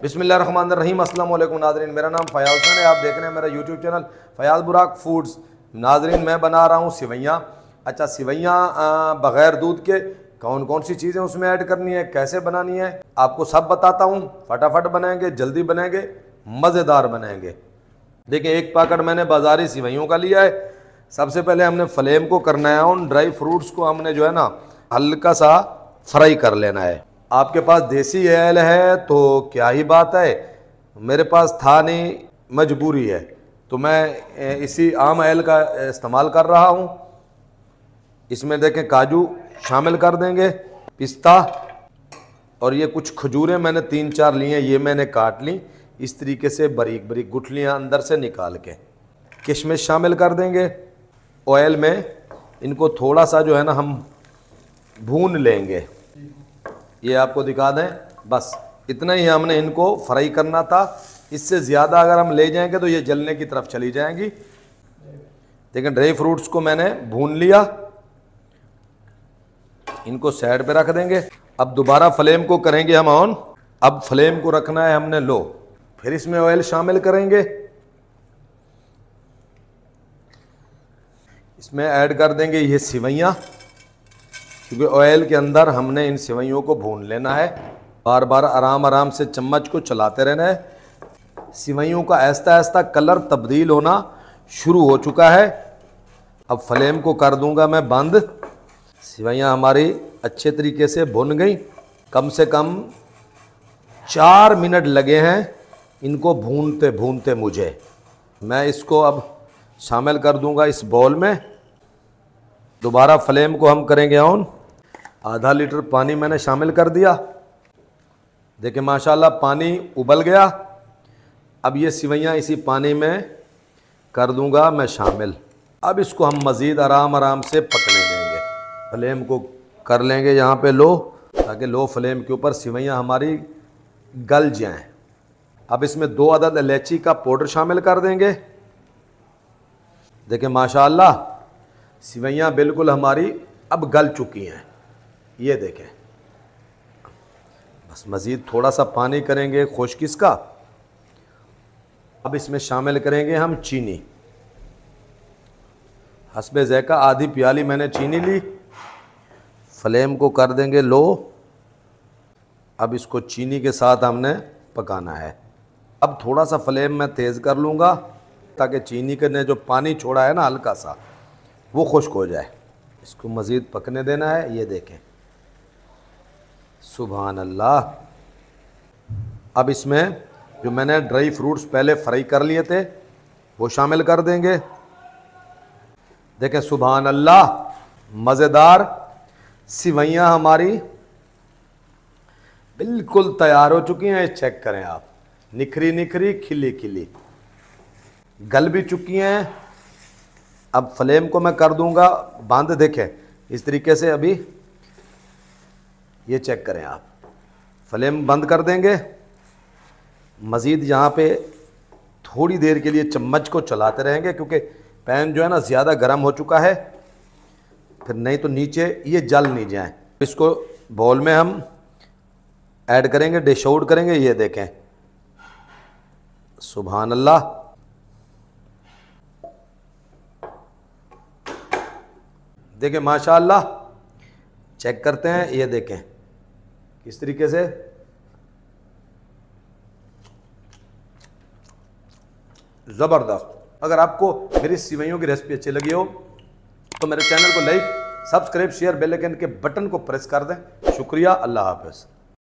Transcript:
बिस्मिल्लाहिर्रहमानिर्रहीम। अस्सलाम वालेकुम नाज़रीन, मेरा नाम फ़याज़ हुसैन है। आप देख रहे हैं मेरा यूट्यूब चैनल फ़याज़ बुराक फूड्स। नाज़रीन, मैं बना रहा हूँ सिवैयाँ। अच्छा, सिवैयाँ बग़ैर दूध के कौन कौन सी चीज़ें उसमें ऐड करनी है, कैसे बनानी है, आपको सब बताता हूँ। फटाफट बनाएंगे, जल्दी बनाएंगे, मज़ेदार बनाएंगे। देखिए, एक पैकेट मैंने बाज़ारी सिवैयों का लिया है। सबसे पहले हमने फ्लेम को करना है ऑन। ड्राई फ्रूट्स को हमने जो है ना हल्का सा फ्राई कर लेना है। आपके पास देसी ऑयल है तो क्या ही बात है, मेरे पास था नहीं, मजबूरी है, तो मैं इसी आम ऑयल का इस्तेमाल कर रहा हूँ। इसमें देखें काजू शामिल कर देंगे, पिस्ता, और ये कुछ खजूरें मैंने 3-4 ली हैं, ये मैंने काट ली इस तरीके से बारीक बारीक गुठलियाँ अंदर से निकाल के। किशमिश शामिल कर देंगे ऑयल में। इनको थोड़ा सा जो है ना हम भून लेंगे। ये आपको दिखा दें, बस इतना ही हमने इनको फ्राई करना था। इससे ज़्यादा अगर हम ले जाएंगे तो ये जलने की तरफ चली जाएंगी। लेकिन ड्राई फ्रूट्स को मैंने भून लिया, इनको साइड पे रख देंगे। अब दोबारा फ्लेम को करेंगे हम ऑन। अब फ्लेम को रखना है हमने लो। फिर इसमें ऑयल शामिल करेंगे, इसमें ऐड कर देंगे ये सिवैयाँ, क्योंकि ऑयल के अंदर हमने इन सिवैयों को भून लेना है। बार बार आराम आराम से चम्मच को चलाते रहना है। सिवैयों का आहिस्ता आहिस्ता कलर तब्दील होना शुरू हो चुका है। अब फ्लेम को कर दूंगा मैं बंद। सिवैयाँ हमारी अच्छे तरीके से भुन गई। कम से कम 4 मिनट लगे हैं इनको भूनते भूनते मुझे। मैं इसको अब शामिल कर दूंगा इस बाउल में। दोबारा फ्लेम को हम करेंगे ऑन। आधा लीटर पानी मैंने शामिल कर दिया। देखिए माशाल्लाह पानी उबल गया। अब ये सिवैयाँ इसी पानी में कर दूंगा मैं शामिल। अब इसको हम मज़ीद आराम आराम से पकने देंगे। फ्लेम को कर लेंगे यहाँ पे लो, ताकि लो फ्लेम के ऊपर सिवैयाँ हमारी गल जाएं। अब इसमें 2 अदद इलायची का पाउडर शामिल कर देंगे। देखिए माशाल्लाह सिवैयाँ बिल्कुल हमारी अब गल चुकी हैं। ये देखें, बस मज़ीद थोड़ा सा पानी करेंगे खुश्क इसका। अब इसमें शामिल करेंगे हम चीनी। हस्बे ज़ायक़ा आधी प्याली मैंने चीनी ली। फ्लेम को कर देंगे लो। अब इसको चीनी के साथ हमने पकाना है। अब थोड़ा सा फ्लेम मैं तेज़ कर लूँगा, ताकि चीनी के ने जो पानी छोड़ा है ना हल्का सा, वो खुश्क हो जाए। इसको मज़ीद पकने देना है। ये देखें, सुभान अल्लाह। अब इसमें जो मैंने ड्राई फ्रूट्स पहले फ्राई कर लिए थे वो शामिल कर देंगे। देखें सुभान अल्लाह, मज़ेदार सिवैयाँ हमारी बिल्कुल तैयार हो चुकी हैं। चेक करें आप, निखरी निखरी, खिली खिली, गल भी चुकी हैं। अब फ्लेम को मैं कर दूंगा बंद। देखें इस तरीके से, अभी ये चेक करें आप, फ्लेम बंद कर देंगे। मज़ीद यहाँ पे थोड़ी देर के लिए चम्मच को चलाते रहेंगे, क्योंकि पैन जो है ना ज़्यादा गर्म हो चुका है, फिर नहीं तो नीचे ये जल नहीं जाए। इसको बाउल में हम ऐड करेंगे, डिश आउट करेंगे। ये देखें सुभान अल्लाह, देखें माशाअल्लाह। चेक करते हैं, ये देखें किस तरीके से। ज़बरदस्त। अगर आपको मेरी सिवैयों की रेसिपी अच्छी लगी हो तो मेरे चैनल को like, subscribe, share, bell icon के बटन को प्रेस कर दें। शुक्रिया, अल्लाह हाफ़िज़।